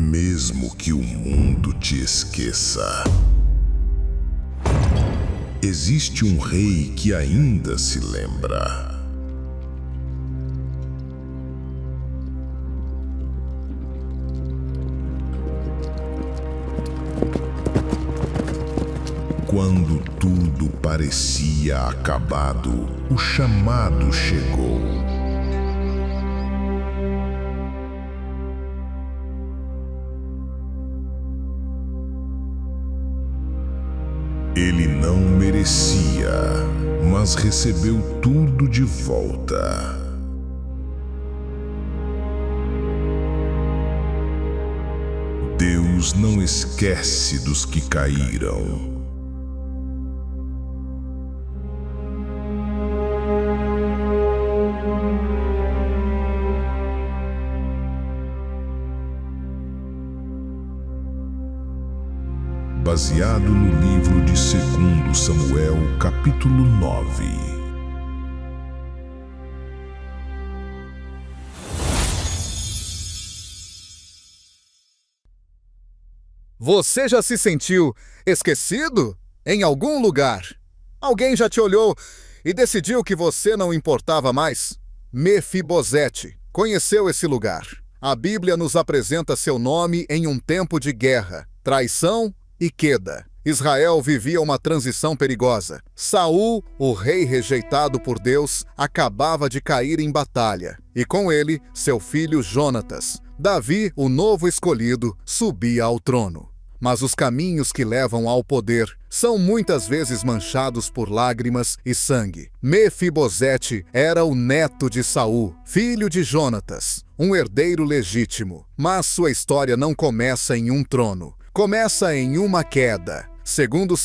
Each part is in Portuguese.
Mesmo que o mundo te esqueça, existe um rei que ainda se lembra. Quando tudo parecia acabado, o chamado chegou. Ele não merecia, mas recebeu tudo de volta. Deus não esquece dos que caíram. Baseado no livro de 2 Samuel, capítulo 9. Você já se sentiu esquecido em algum lugar? Alguém já te olhou e decidiu que você não importava mais? Mefibosete conheceu esse lugar. A Bíblia nos apresenta seu nome em um tempo de guerra, traição e queda. Israel vivia uma transição perigosa. Saul, o rei rejeitado por Deus, acabava de cair em batalha. E com ele, seu filho Jonatas. Davi, o novo escolhido, subia ao trono. Mas os caminhos que levam ao poder são muitas vezes manchados por lágrimas e sangue. Mefibosete era o neto de Saul, filho de Jonatas, um herdeiro legítimo. Mas sua história não começa em um trono. Começa em uma queda. Segundo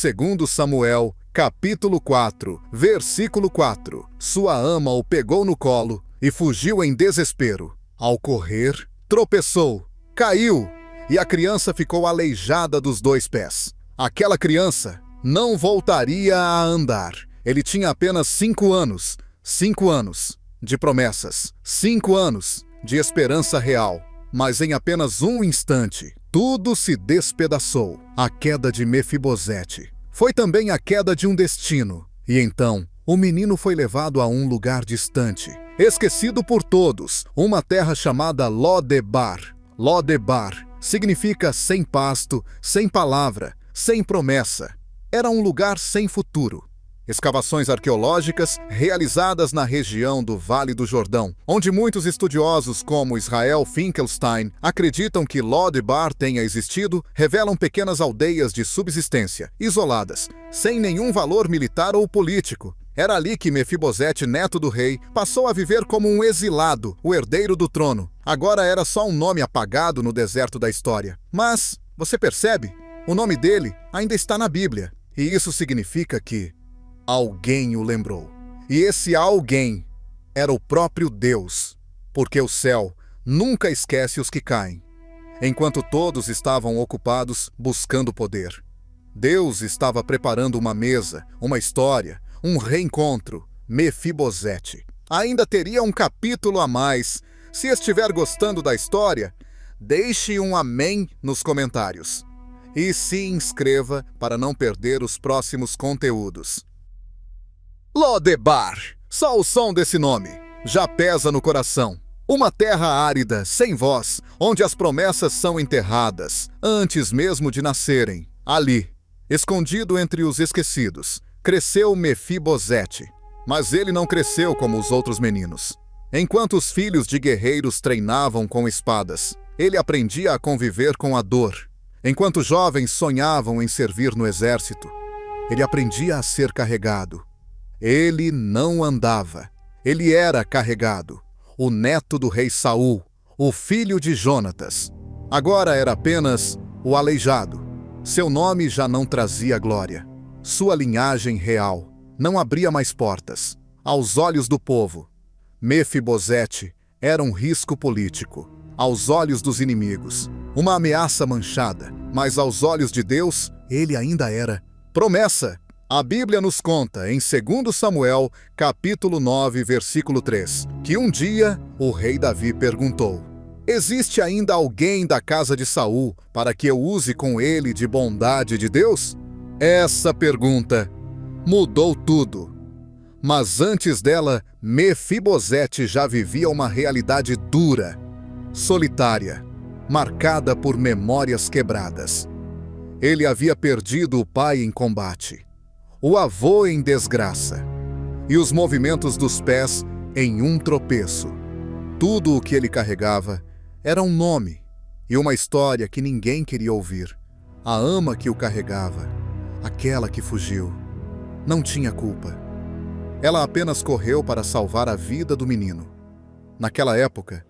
Samuel, capítulo 4, versículo 4. Sua ama o pegou no colo e fugiu em desespero. Ao correr, tropeçou, caiu e a criança ficou aleijada dos 2 pés. Aquela criança não voltaria a andar. Ele tinha apenas 5 anos. 5 anos de promessas. 5 anos de esperança real. Mas em apenas um instante, tudo se despedaçou. A queda de Mefibosete foi também a queda de um destino. E então, o menino foi levado a um lugar distante, esquecido por todos, uma terra chamada Lodebar. Lodebar significa sem pasto, sem palavra, sem promessa. Era um lugar sem futuro. Escavações arqueológicas realizadas na região do Vale do Jordão, onde muitos estudiosos como Israel Finkelstein acreditam que Lodebar tenha existido, revelam pequenas aldeias de subsistência, isoladas, sem nenhum valor militar ou político. Era ali que Mefibosete, neto do rei, passou a viver como um exilado, o herdeiro do trono. Agora era só um nome apagado no deserto da história. Mas, você percebe? O nome dele ainda está na Bíblia. E isso significa que alguém o lembrou. E esse alguém era o próprio Deus, porque o céu nunca esquece os que caem. Enquanto todos estavam ocupados buscando poder, Deus estava preparando uma mesa, uma história, um reencontro. Mefibosete ainda teria um capítulo a mais. Se estiver gostando da história, deixe um amém nos comentários. E se inscreva para não perder os próximos conteúdos. Lodebar. Só o som desse nome já pesa no coração. Uma terra árida, sem voz, onde as promessas são enterradas, antes mesmo de nascerem. Ali, escondido entre os esquecidos, cresceu Mefibosete. Mas ele não cresceu como os outros meninos. Enquanto os filhos de guerreiros treinavam com espadas, ele aprendia a conviver com a dor. Enquanto jovens sonhavam em servir no exército, ele aprendia a ser carregado. Ele não andava, ele era carregado. O neto do rei Saul, o filho de Jonatas. Agora era apenas o aleijado. Seu nome já não trazia glória. Sua linhagem real não abria mais portas. Aos olhos do povo, Mefibosete era um risco político. Aos olhos dos inimigos, uma ameaça manchada. Mas aos olhos de Deus, ele ainda era promessa. A Bíblia nos conta, em 2 Samuel, capítulo 9, versículo 3, que um dia o rei Davi perguntou: Existe ainda alguém da casa de Saul para que eu use com ele de bondade de Deus? Essa pergunta mudou tudo. Mas antes dela, Mefibosete já vivia uma realidade dura, solitária, marcada por memórias quebradas. Ele havia perdido o pai em combate, o avô em desgraça, e os movimentos dos pés em um tropeço. Tudo o que ele carregava era um nome e uma história que ninguém queria ouvir. A ama que o carregava, aquela que fugiu, não tinha culpa. Ela apenas correu para salvar a vida do menino. Naquela época,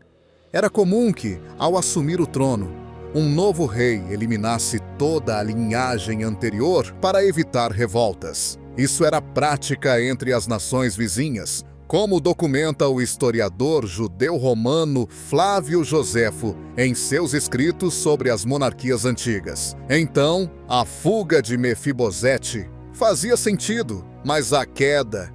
era comum que, ao assumir o trono, um novo rei eliminasse toda a linhagem anterior para evitar revoltas. Isso era prática entre as nações vizinhas, como documenta o historiador judeu-romano Flávio Joséfo em seus escritos sobre as monarquias antigas. Então, a fuga de Mefibosete fazia sentido, mas a queda,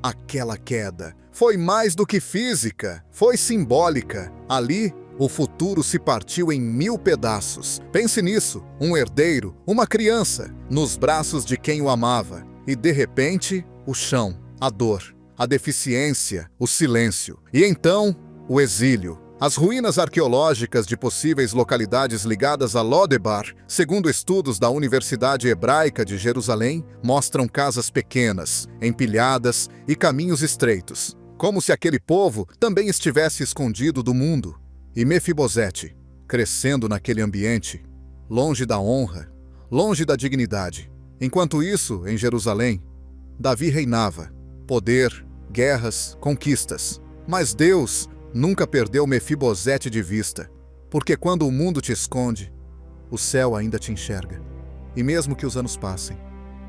aquela queda, foi mais do que física, foi simbólica. Ali, o futuro se partiu em 1000 pedaços. Pense nisso, um herdeiro, uma criança, nos braços de quem o amava. E de repente, o chão, a dor, a deficiência, o silêncio. E então, o exílio. As ruínas arqueológicas de possíveis localidades ligadas a Lodebar, segundo estudos da Universidade Hebraica de Jerusalém, mostram casas pequenas, empilhadas e caminhos estreitos, como se aquele povo também estivesse escondido do mundo. E Mefibosete, crescendo naquele ambiente, longe da honra, longe da dignidade. Enquanto isso, em Jerusalém, Davi reinava. Poder, guerras, conquistas. Mas Deus nunca perdeu Mefibosete de vista, porque quando o mundo te esconde, o céu ainda te enxerga. E mesmo que os anos passem,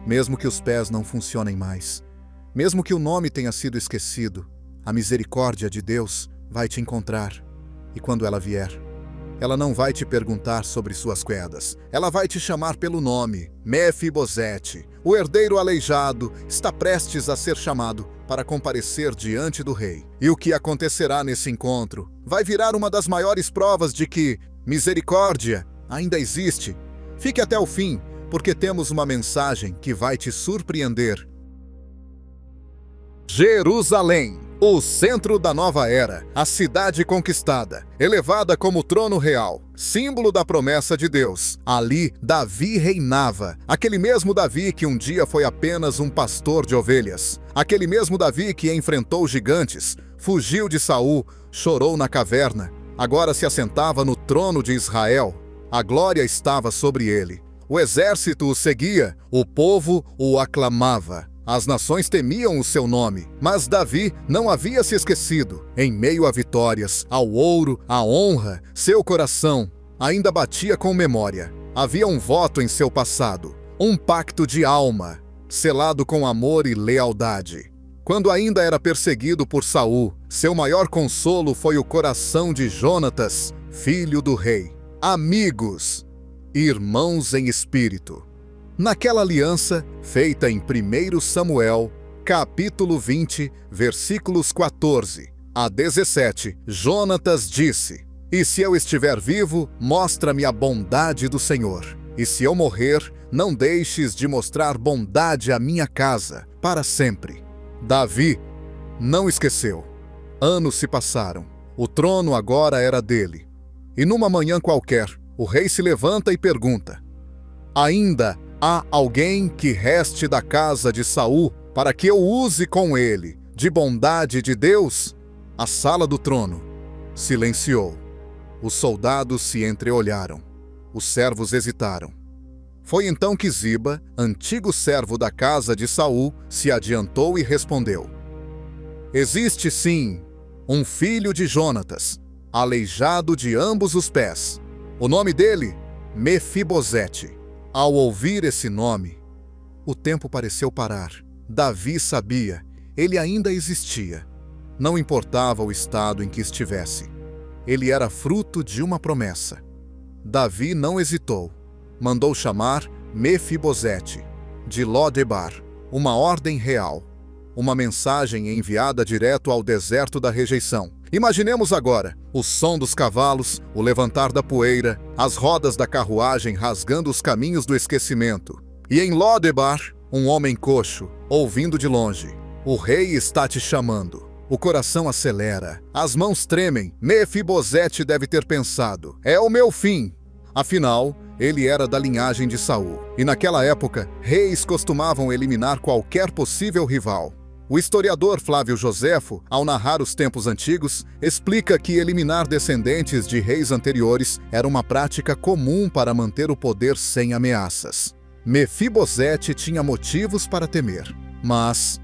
mesmo que os pés não funcionem mais, mesmo que o nome tenha sido esquecido, a misericórdia de Deus vai te encontrar. E quando ela vier, ela não vai te perguntar sobre suas quedas. Ela vai te chamar pelo nome. Mefibosete, o herdeiro aleijado, está prestes a ser chamado para comparecer diante do rei. E o que acontecerá nesse encontro vai virar uma das maiores provas de que misericórdia ainda existe. Fique até o fim, porque temos uma mensagem que vai te surpreender. Jerusalém, o centro da nova era, a cidade conquistada, elevada como trono real, símbolo da promessa de Deus. Ali, Davi reinava, aquele mesmo Davi que um dia foi apenas um pastor de ovelhas, aquele mesmo Davi que enfrentou gigantes, fugiu de Saul, chorou na caverna, agora se assentava no trono de Israel. A glória estava sobre ele. O exército o seguia, o povo o aclamava. As nações temiam o seu nome, mas Davi não havia se esquecido. Em meio a vitórias, ao ouro, à honra, seu coração ainda batia com memória. Havia um voto em seu passado, um pacto de alma, selado com amor e lealdade. Quando ainda era perseguido por Saul, seu maior consolo foi o coração de Jonatas, filho do rei. Amigos, irmãos em espírito. Naquela aliança, feita em 1 Samuel, capítulo 20, versículos 14 a 17, Jonatas disse: "E se eu estiver vivo, mostra-me a bondade do Senhor. E se eu morrer, não deixes de mostrar bondade à minha casa, para sempre." Davi não esqueceu. Anos se passaram. O trono agora era dele. E numa manhã qualquer, o rei se levanta e pergunta: "Ainda há alguém que reste da casa de Saul para que eu use com ele de bondade de Deus?" A sala do trono silenciou. Os soldados se entreolharam. Os servos hesitaram. Foi então que Ziba, antigo servo da casa de Saul, se adiantou e respondeu: "Existe sim um filho de Jonatas, aleijado de ambos os pés. O nome dele, Mefibosete." Ao ouvir esse nome, o tempo pareceu parar. Davi sabia, ele ainda existia. Não importava o estado em que estivesse. Ele era fruto de uma promessa. Davi não hesitou. Mandou chamar Mefibosete, de Lodebar, uma ordem real, uma mensagem enviada direto ao deserto da rejeição. Imaginemos agora o som dos cavalos, o levantar da poeira, as rodas da carruagem rasgando os caminhos do esquecimento. E em Lodebar, um homem coxo, ouvindo de longe: o rei está te chamando. O coração acelera, as mãos tremem. Mefibosete deve ter pensado: é o meu fim. Afinal, ele era da linhagem de Saul, e naquela época, reis costumavam eliminar qualquer possível rival. O historiador Flávio Joséfo, ao narrar os tempos antigos, explica que eliminar descendentes de reis anteriores era uma prática comum para manter o poder sem ameaças. Mefibosete tinha motivos para temer, mas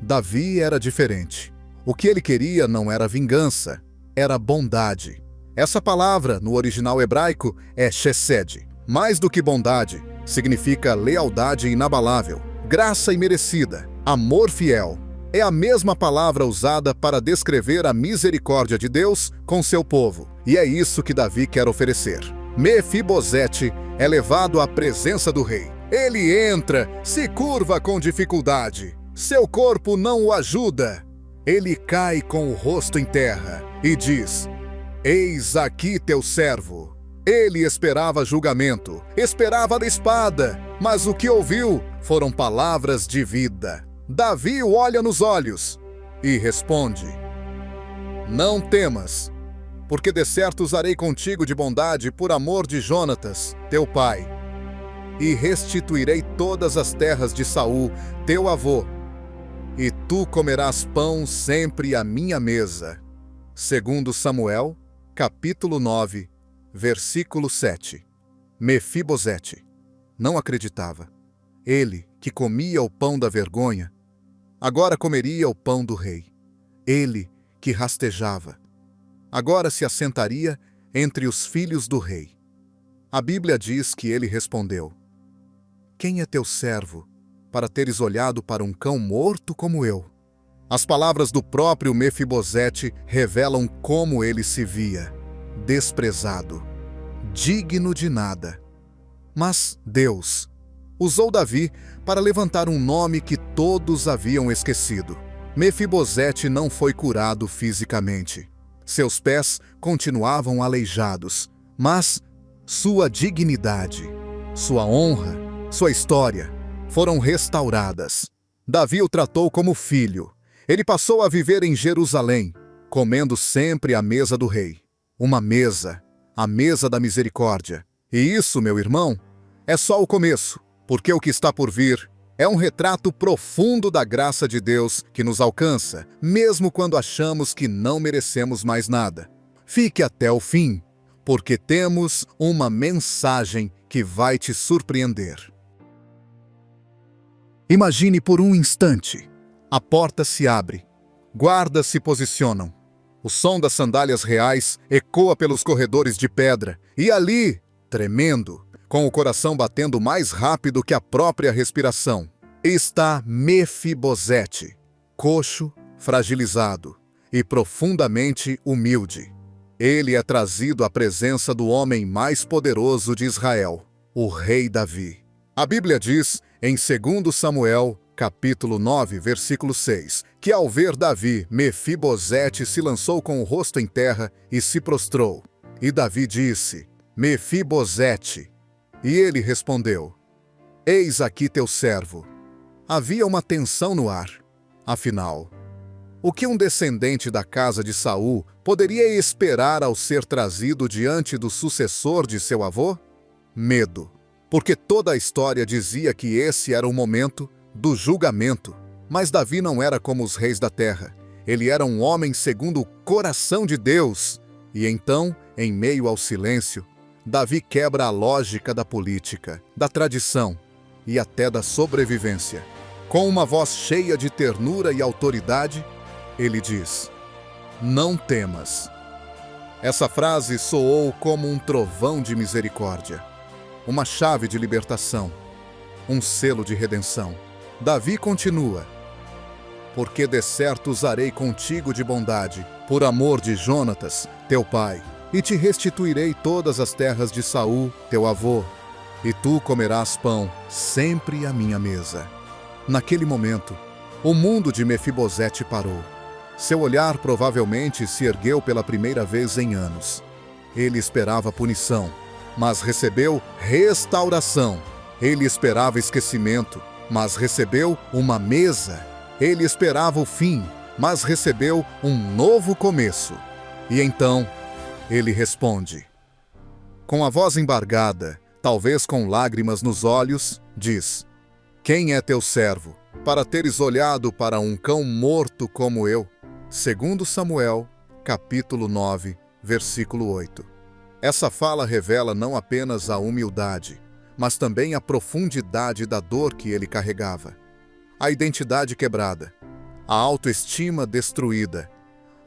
Davi era diferente. O que ele queria não era vingança, era bondade. Essa palavra, no original hebraico, é chesed. Mais do que bondade, significa lealdade inabalável, graça imerecida, amor fiel. É a mesma palavra usada para descrever a misericórdia de Deus com seu povo, e é isso que Davi quer oferecer. Mefibosete é levado à presença do rei. Ele entra, se curva com dificuldade. Seu corpo não o ajuda. Ele cai com o rosto em terra e diz: eis aqui teu servo. Ele esperava julgamento, esperava a espada, mas o que ouviu foram palavras de vida. Davi o olha nos olhos e responde: não temas, porque de certo usarei contigo de bondade por amor de Jonatas, teu pai, e restituirei todas as terras de Saul, teu avô, e tu comerás pão sempre à minha mesa. Segundo Samuel, capítulo 9, versículo 7. Mefibosete não acreditava. Ele, que comia o pão da vergonha, agora comeria o pão do rei. Ele, que rastejava, agora se assentaria entre os filhos do rei. A Bíblia diz que ele respondeu: quem é teu servo, para teres olhado para um cão morto como eu? As palavras do próprio Mefibosete revelam como ele se via: desprezado, digno de nada. Mas Deus usou Davi para levantar um nome que todos haviam esquecido. Mefibosete não foi curado fisicamente. Seus pés continuavam aleijados, mas sua dignidade, sua honra, sua história foram restauradas. Davi o tratou como filho. Ele passou a viver em Jerusalém, comendo sempre à mesa do rei. Uma mesa, a mesa da misericórdia. E isso, meu irmão, é só o começo, porque o que está por vir é um retrato profundo da graça de Deus que nos alcança, mesmo quando achamos que não merecemos mais nada. Fique até o fim, porque temos uma mensagem que vai te surpreender. Imagine por um instante. A porta se abre. Guardas se posicionam. O som das sandálias reais ecoa pelos corredores de pedra. E ali, tremendo, com o coração batendo mais rápido que a própria respiração, está Mefibosete, coxo, fragilizado e profundamente humilde. Ele é trazido à presença do homem mais poderoso de Israel, o rei Davi. A Bíblia diz, em 2 Samuel, capítulo 9, versículo 6, que ao ver Davi, Mefibosete se lançou com o rosto em terra e se prostrou. E Davi disse: Mefibosete. E ele respondeu: eis aqui teu servo. Havia uma tensão no ar. Afinal, o que um descendente da casa de Saul poderia esperar ao ser trazido diante do sucessor de seu avô? Medo, porque toda a história dizia que esse era o momento do julgamento. Mas Davi não era como os reis da terra. Ele era um homem segundo o coração de Deus. E então, em meio ao silêncio, Davi quebra a lógica da política, da tradição e até da sobrevivência. Com uma voz cheia de ternura e autoridade, ele diz: não temas. Essa frase soou como um trovão de misericórdia, uma chave de libertação, um selo de redenção. Davi continua: porque de certo usarei contigo de bondade, por amor de Jonatas, teu pai, e te restituirei todas as terras de Saul, teu avô, e tu comerás pão sempre à minha mesa. Naquele momento, o mundo de Mefibosete parou. Seu olhar provavelmente se ergueu pela primeira vez em anos. Ele esperava punição, mas recebeu restauração. Ele esperava esquecimento, mas recebeu uma mesa. Ele esperava o fim, mas recebeu um novo começo. E então, ele responde. Com a voz embargada, talvez com lágrimas nos olhos, diz: Quem é teu servo, para teres olhado para um cão morto como eu? 2 Samuel, capítulo 9, versículo 8. Essa fala revela não apenas a humildade, mas também a profundidade da dor que ele carregava. A identidade quebrada, a autoestima destruída,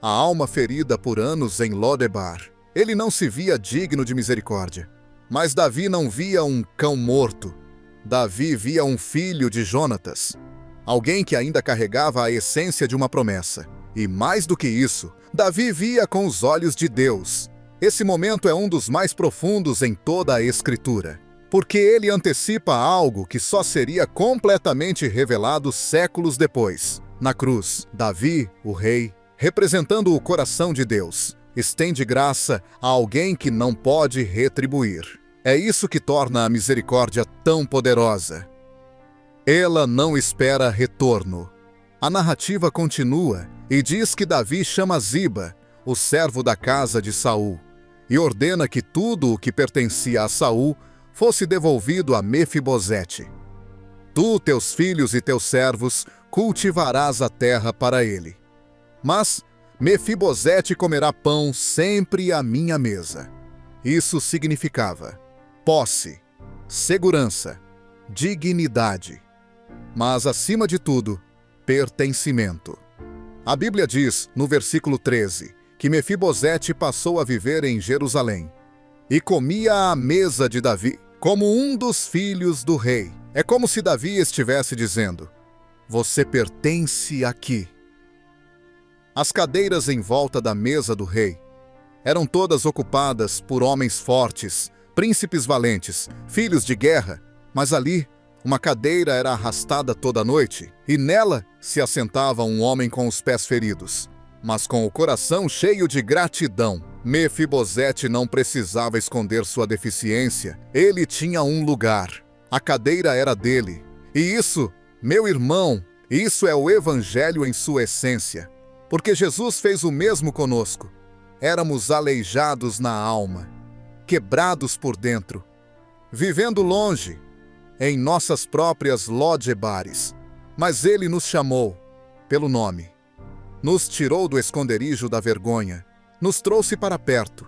a alma ferida por anos em Lodebar. Ele não se via digno de misericórdia. Mas Davi não via um cão morto. Davi via um filho de Jonatas, alguém que ainda carregava a essência de uma promessa. E mais do que isso, Davi via com os olhos de Deus. Esse momento é um dos mais profundos em toda a Escritura, porque ele antecipa algo que só seria completamente revelado séculos depois. Na cruz, Davi, o rei, representando o coração de Deus, estende graça a alguém que não pode retribuir. É isso que torna a misericórdia tão poderosa. Ela não espera retorno. A narrativa continua e diz que Davi chama Ziba, o servo da casa de Saul, e ordena que tudo o que pertencia a Saul fosse devolvido a Mefibosete. Tu, teus filhos e teus servos, cultivarás a terra para ele. Mas Mefibosete comerá pão sempre à minha mesa. Isso significava posse, segurança, dignidade, mas, acima de tudo, pertencimento. A Bíblia diz, no versículo 13, que Mefibosete passou a viver em Jerusalém e comia à mesa de Davi, como um dos filhos do rei. É como se Davi estivesse dizendo: Você pertence aqui. As cadeiras em volta da mesa do rei eram todas ocupadas por homens fortes, príncipes valentes, filhos de guerra, mas ali, uma cadeira era arrastada toda noite, e nela se assentava um homem com os pés feridos, mas com o coração cheio de gratidão. Mefibosete não precisava esconder sua deficiência, ele tinha um lugar. A cadeira era dele. E isso, meu irmão, isso é o Evangelho em sua essência, porque Jesus fez o mesmo conosco. Éramos aleijados na alma, quebrados por dentro, vivendo longe, em nossas próprias Lodebares. Mas ele nos chamou pelo nome, nos tirou do esconderijo da vergonha, nos trouxe para perto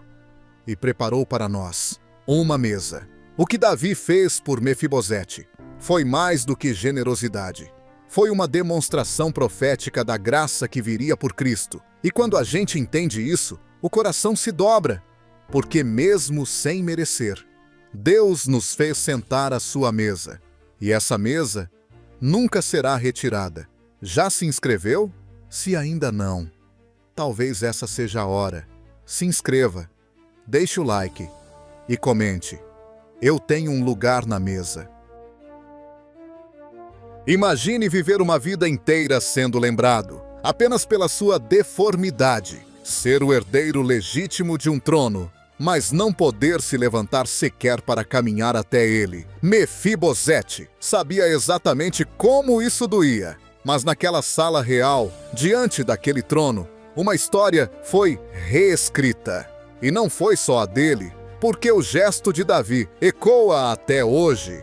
e preparou para nós uma mesa. O que Davi fez por Mefibosete foi mais do que generosidade. Foi uma demonstração profética da graça que viria por Cristo. E quando a gente entende isso, o coração se dobra, porque mesmo sem merecer, Deus nos fez sentar à sua mesa. E essa mesa nunca será retirada. Já se inscreveu? Se ainda não, talvez essa seja a hora. Se inscreva, deixe o like e comente: Eu tenho um lugar na mesa. Imagine viver uma vida inteira sendo lembrado apenas pela sua deformidade, ser o herdeiro legítimo de um trono, mas não poder se levantar sequer para caminhar até ele. Mefibosete sabia exatamente como isso doía, mas naquela sala real, diante daquele trono, uma história foi reescrita. E não foi só a dele, porque o gesto de Davi ecoa até hoje.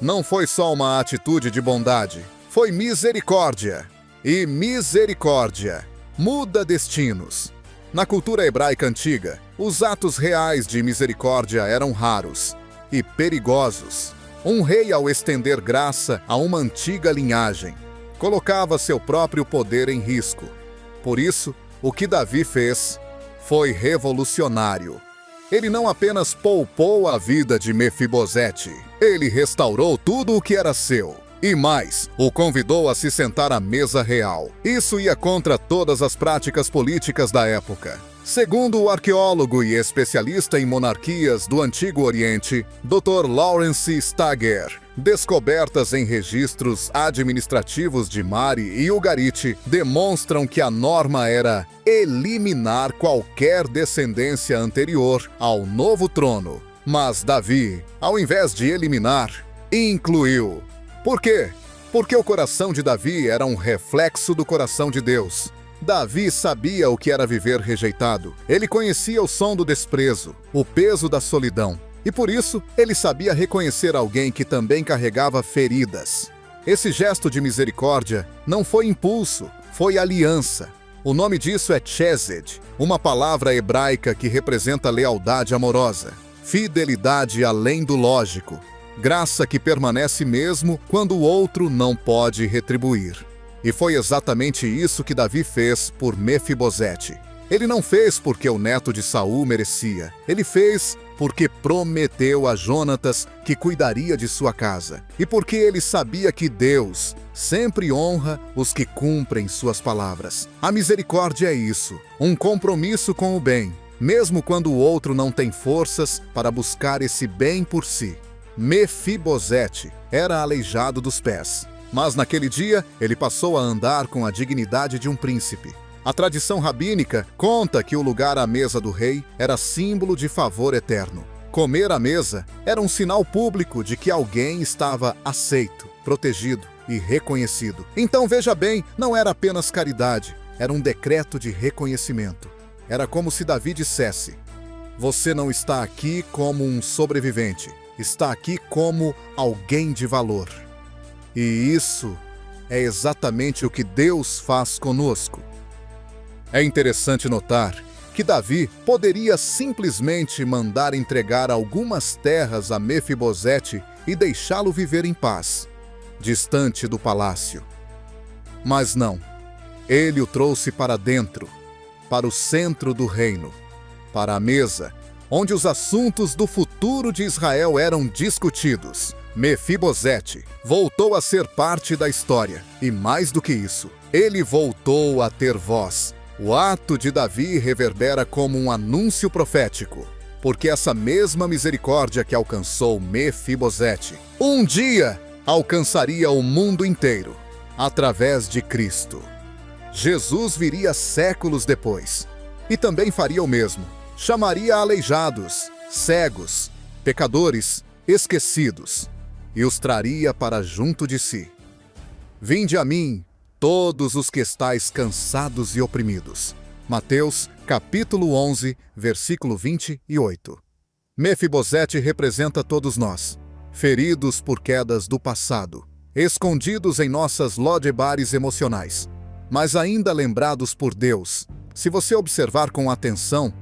Não foi só uma atitude de bondade, foi misericórdia. E misericórdia muda destinos. Na cultura hebraica antiga, os atos reais de misericórdia eram raros e perigosos. Um rei, ao estender graça a uma antiga linhagem, colocava seu próprio poder em risco. Por isso, o que Davi fez foi revolucionário. Ele não apenas poupou a vida de Mefibosete, ele restaurou tudo o que era seu. E mais, o convidou a se sentar à mesa real. Isso ia contra todas as práticas políticas da época. Segundo o arqueólogo e especialista em monarquias do Antigo Oriente, Dr. Lawrence Stagger, Descobertas em registros administrativos de Mari e Ugarit demonstram que a norma era eliminar qualquer descendência anterior ao novo trono. Mas Davi, ao invés de eliminar, incluiu. Por quê? Porque o coração de Davi era um reflexo do coração de Deus. Davi sabia o que era viver rejeitado. Ele conhecia o som do desprezo, o peso da solidão. E por isso, ele sabia reconhecer alguém que também carregava feridas. Esse gesto de misericórdia não foi impulso, foi aliança. O nome disso é chesed, uma palavra hebraica que representa lealdade amorosa, fidelidade além do lógico, graça que permanece mesmo quando o outro não pode retribuir. E foi exatamente isso que Davi fez por Mefibosete. Ele não fez porque o neto de Saul merecia. Ele fez porque prometeu a Jonatas que cuidaria de sua casa. E porque ele sabia que Deus sempre honra os que cumprem suas palavras. A misericórdia é isso, um compromisso com o bem, mesmo quando o outro não tem forças para buscar esse bem por si. Mefibosete era aleijado dos pés, mas naquele dia ele passou a andar com a dignidade de um príncipe. A tradição rabínica conta que o lugar à mesa do rei era símbolo de favor eterno. Comer à mesa era um sinal público de que alguém estava aceito, protegido e reconhecido. Então veja bem, não era apenas caridade, era um decreto de reconhecimento. Era como se Davi dissesse: você não está aqui como um sobrevivente, está aqui como alguém de valor. E isso é exatamente o que Deus faz conosco. É interessante notar que Davi poderia simplesmente mandar entregar algumas terras a Mefibosete e deixá-lo viver em paz, distante do palácio. Mas não, ele o trouxe para dentro, para o centro do reino, para a mesa, onde os assuntos do futuro de Israel eram discutidos. Mefibosete voltou a ser parte da história, e mais do que isso, ele voltou a ter voz. O ato de Davi reverbera como um anúncio profético, porque essa mesma misericórdia que alcançou Mefibosete, um dia alcançaria o mundo inteiro, através de Cristo. Jesus viria séculos depois, e também faria o mesmo. Chamaria aleijados, cegos, pecadores, esquecidos, e os traria para junto de si. Vinde a mim, todos os que estáis cansados e oprimidos. Mateus, capítulo 11, versículo 28. Mefibosete representa todos nós, feridos por quedas do passado, escondidos em nossas lodebares emocionais, mas ainda lembrados por Deus. Se você observar com atenção,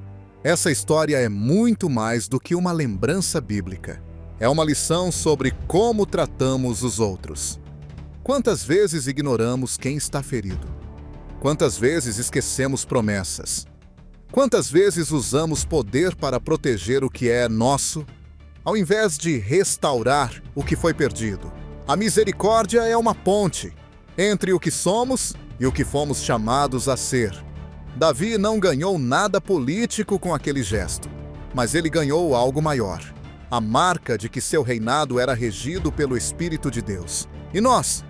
essa história é muito mais do que uma lembrança bíblica. É uma lição sobre como tratamos os outros. Quantas vezes ignoramos quem está ferido? Quantas vezes esquecemos promessas? Quantas vezes usamos poder para proteger o que é nosso, ao invés de restaurar o que foi perdido? A misericórdia é uma ponte entre o que somos e o que fomos chamados a ser. Davi não ganhou nada político com aquele gesto, mas ele ganhou algo maior. A marca de que seu reinado era regido pelo Espírito de Deus. E nós?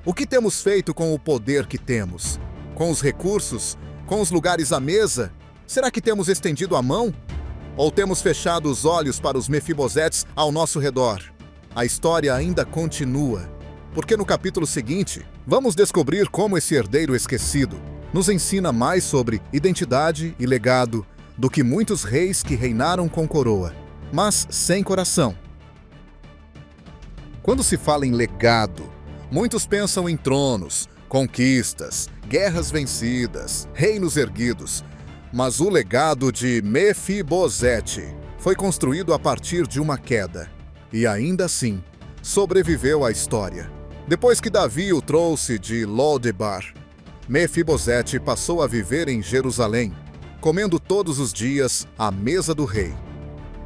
O que temos feito com o poder que temos? Com os recursos? Com os lugares à mesa? Será que temos estendido a mão? Ou temos fechado os olhos para os Mefibosetes ao nosso redor? A história ainda continua, porque no capítulo seguinte, vamos descobrir como esse herdeiro esquecido nos ensina mais sobre identidade e legado do que muitos reis que reinaram com coroa, mas sem coração. Quando se fala em legado, muitos pensam em tronos, conquistas, guerras vencidas, reinos erguidos. Mas o legado de Mefibosete foi construído a partir de uma queda. E ainda assim, sobreviveu à história. Depois que Davi o trouxe de Lodebar, Mefibosete passou a viver em Jerusalém, comendo todos os dias à mesa do rei,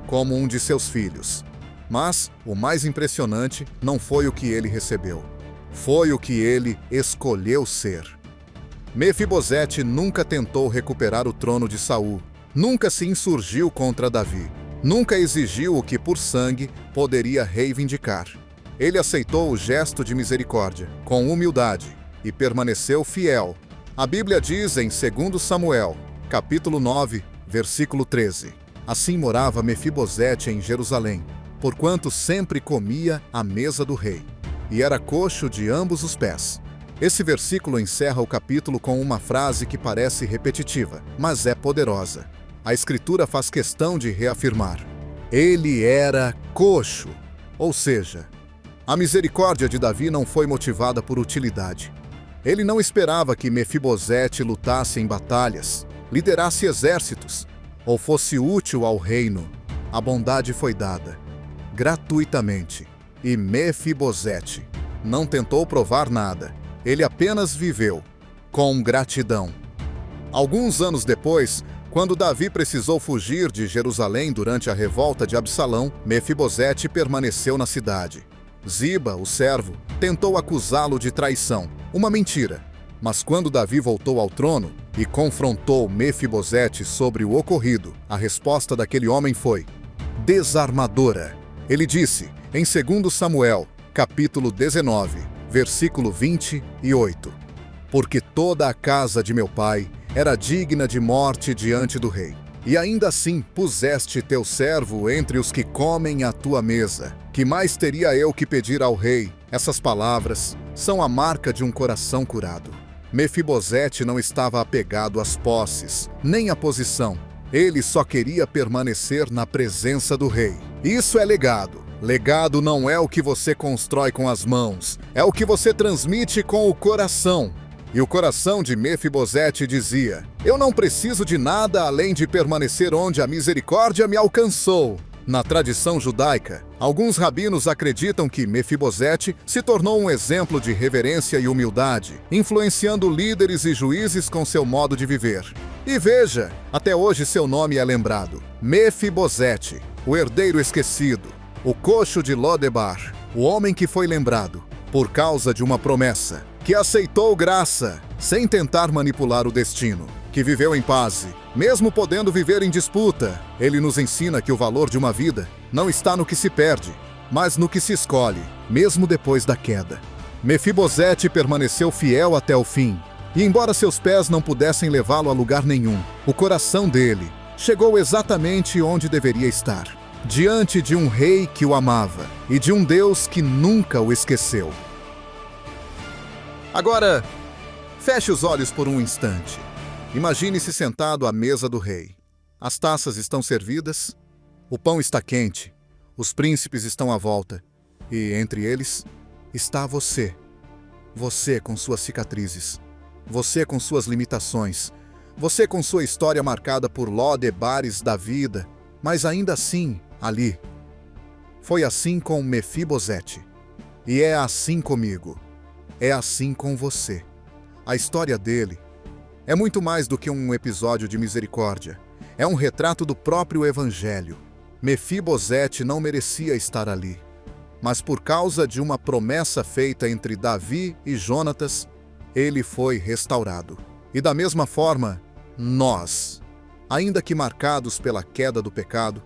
como um de seus filhos. Mas o mais impressionante não foi o que ele recebeu. Foi o que ele escolheu ser. Mefibosete nunca tentou recuperar o trono de Saul, nunca se insurgiu contra Davi, nunca exigiu o que por sangue poderia reivindicar. Ele aceitou o gesto de misericórdia, com humildade, e permaneceu fiel. A Bíblia diz em 2 Samuel, capítulo 9, versículo 13: Assim morava Mefibosete em Jerusalém, porquanto sempre comia à mesa do rei, e era coxo de ambos os pés. Esse versículo encerra o capítulo com uma frase que parece repetitiva, mas é poderosa. A Escritura faz questão de reafirmar: ele era coxo, ou seja, a misericórdia de Davi não foi motivada por utilidade. Ele não esperava que Mefibosete lutasse em batalhas, liderasse exércitos, ou fosse útil ao reino. A bondade foi dada gratuitamente, e Mefibosete não tentou provar nada. Ele apenas viveu com gratidão. Alguns anos depois, quando Davi precisou fugir de Jerusalém durante a revolta de Absalão, Mefibosete permaneceu na cidade. Ziba, o servo, tentou acusá-lo de traição, uma mentira. Mas quando Davi voltou ao trono e confrontou Mefibosete sobre o ocorrido, a resposta daquele homem foi desarmadora. Ele disse, em 2 Samuel, capítulo 19, versículo 28, porque toda a casa de meu pai era digna de morte diante do rei. E ainda assim puseste teu servo entre os que comem à tua mesa. Que mais teria eu que pedir ao rei? Essas palavras são a marca de um coração curado. Mefibosete não estava apegado às posses, nem à posição. Ele só queria permanecer na presença do rei. Isso é legado. Legado não é o que você constrói com as mãos, é o que você transmite com o coração. E o coração de Mefibosete dizia: eu não preciso de nada além de permanecer onde a misericórdia me alcançou. Na tradição judaica, alguns rabinos acreditam que Mefibosete se tornou um exemplo de reverência e humildade, influenciando líderes e juízes com seu modo de viver. E veja, até hoje seu nome é lembrado: Mefibosete, o herdeiro esquecido, o coxo de Lodebar, o homem que foi lembrado por causa de uma promessa, que aceitou graça sem tentar manipular o destino, que viveu em paz, mesmo podendo viver em disputa. Ele nos ensina que o valor de uma vida não está no que se perde, mas no que se escolhe, mesmo depois da queda. Mefibosete permaneceu fiel até o fim, e embora seus pés não pudessem levá-lo a lugar nenhum, o coração dele chegou exatamente onde deveria estar, diante de um rei que o amava e de um Deus que nunca o esqueceu. Agora, feche os olhos por um instante. Imagine-se sentado à mesa do rei. As taças estão servidas, o pão está quente, os príncipes estão à volta, e entre eles está você. Você com suas cicatrizes, você com suas limitações, você com sua história marcada por Lodebares da vida, mas ainda assim, ali. Foi assim com Mefibosete, e é assim comigo. É assim com você. A história dele é muito mais do que um episódio de misericórdia. É um retrato do próprio Evangelho. Mefibosete não merecia estar ali, mas por causa de uma promessa feita entre Davi e Jonatas, ele foi restaurado. E da mesma forma, nós, ainda que marcados pela queda do pecado,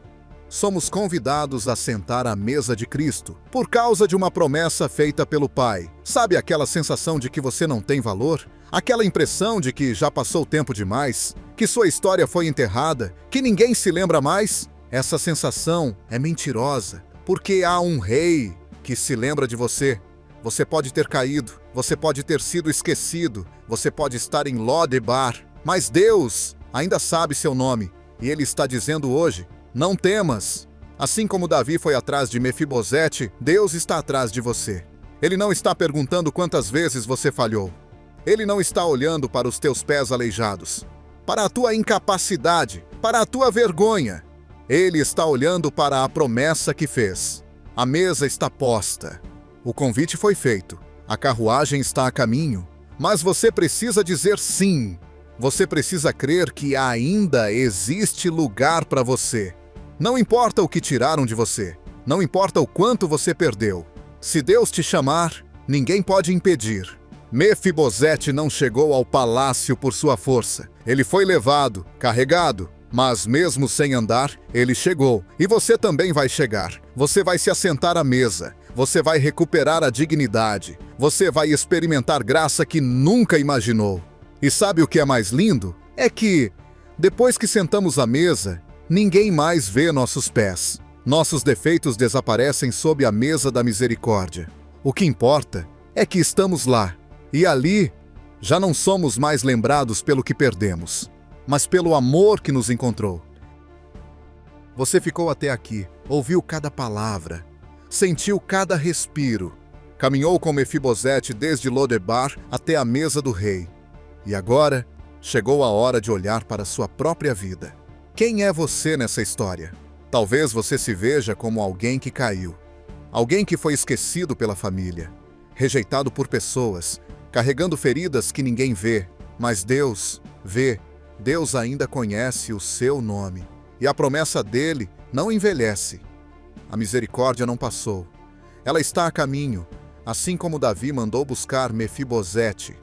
somos convidados a sentar à mesa de Cristo, por causa de uma promessa feita pelo Pai. Sabe aquela sensação de que você não tem valor? Aquela impressão de que já passou tempo demais? Que sua história foi enterrada? Que ninguém se lembra mais? Essa sensação é mentirosa, porque há um rei que se lembra de você. Você pode ter caído, você pode ter sido esquecido, você pode estar em Lodebar, mas Deus ainda sabe seu nome, e Ele está dizendo hoje: não temas. Assim como Davi foi atrás de Mefibosete, Deus está atrás de você. Ele não está perguntando quantas vezes você falhou. Ele não está olhando para os teus pés aleijados, para a tua incapacidade, para a tua vergonha. Ele está olhando para a promessa que fez. A mesa está posta. O convite foi feito. A carruagem está a caminho. Mas você precisa dizer sim. Você precisa crer que ainda existe lugar para você. Não importa o que tiraram de você. Não importa o quanto você perdeu. Se Deus te chamar, ninguém pode impedir. Mefibosete não chegou ao palácio por sua força. Ele foi levado, carregado, mas mesmo sem andar, ele chegou. E você também vai chegar. Você vai se assentar à mesa. Você vai recuperar a dignidade. Você vai experimentar graça que nunca imaginou. E sabe o que é mais lindo? É que, depois que sentamos à mesa, ninguém mais vê nossos pés. Nossos defeitos desaparecem sob a mesa da misericórdia. O que importa é que estamos lá. E ali, já não somos mais lembrados pelo que perdemos, mas pelo amor que nos encontrou. Você ficou até aqui, ouviu cada palavra, sentiu cada respiro, caminhou com Mefibosete desde Lodebar até a mesa do rei. E agora, chegou a hora de olhar para sua própria vida. Quem é você nessa história? Talvez você se veja como alguém que caiu. Alguém que foi esquecido pela família, rejeitado por pessoas, carregando feridas que ninguém vê. Mas Deus vê, Deus ainda conhece o seu nome. E a promessa dele não envelhece. A misericórdia não passou. Ela está a caminho, assim como Davi mandou buscar Mefibosete.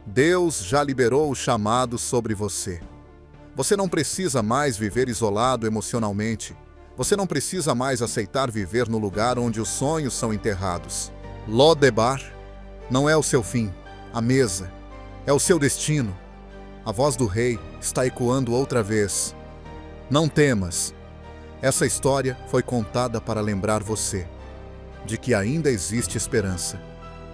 Deus já liberou o chamado sobre você. Você não precisa mais viver isolado emocionalmente. Você não precisa mais aceitar viver no lugar onde os sonhos são enterrados. Lodebar não é o seu fim. A mesa é o seu destino. A voz do rei está ecoando outra vez. Não temas. Essa história foi contada para lembrar você de que ainda existe esperança.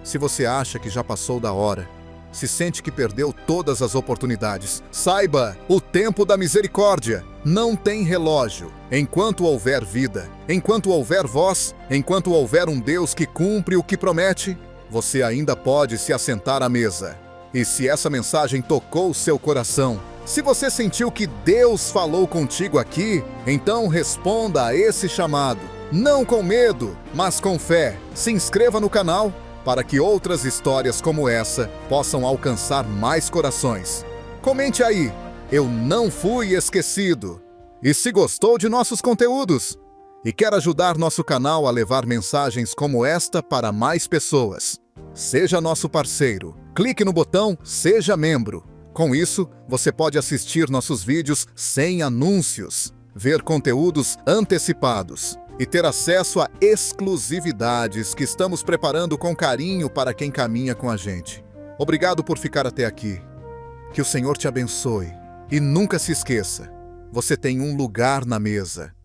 Se você acha que já passou da hora, se sente que perdeu todas as oportunidades, saiba, o tempo da misericórdia não tem relógio. Enquanto houver vida, enquanto houver voz, enquanto houver um Deus que cumpre o que promete, você ainda pode se assentar à mesa. E se essa mensagem tocou seu coração, se você sentiu que Deus falou contigo aqui, então responda a esse chamado. Não com medo, mas com fé. Se inscreva no canal para que outras histórias como essa possam alcançar mais corações. Comente aí, eu não fui esquecido. E se gostou de nossos conteúdos e quer ajudar nosso canal a levar mensagens como esta para mais pessoas, seja nosso parceiro. Clique no botão Seja Membro. Com isso, você pode assistir nossos vídeos sem anúncios, ver conteúdos antecipados e ter acesso a exclusividades que estamos preparando com carinho para quem caminha com a gente. Obrigado por ficar até aqui. Que o Senhor te abençoe. E nunca se esqueça, você tem um lugar na mesa.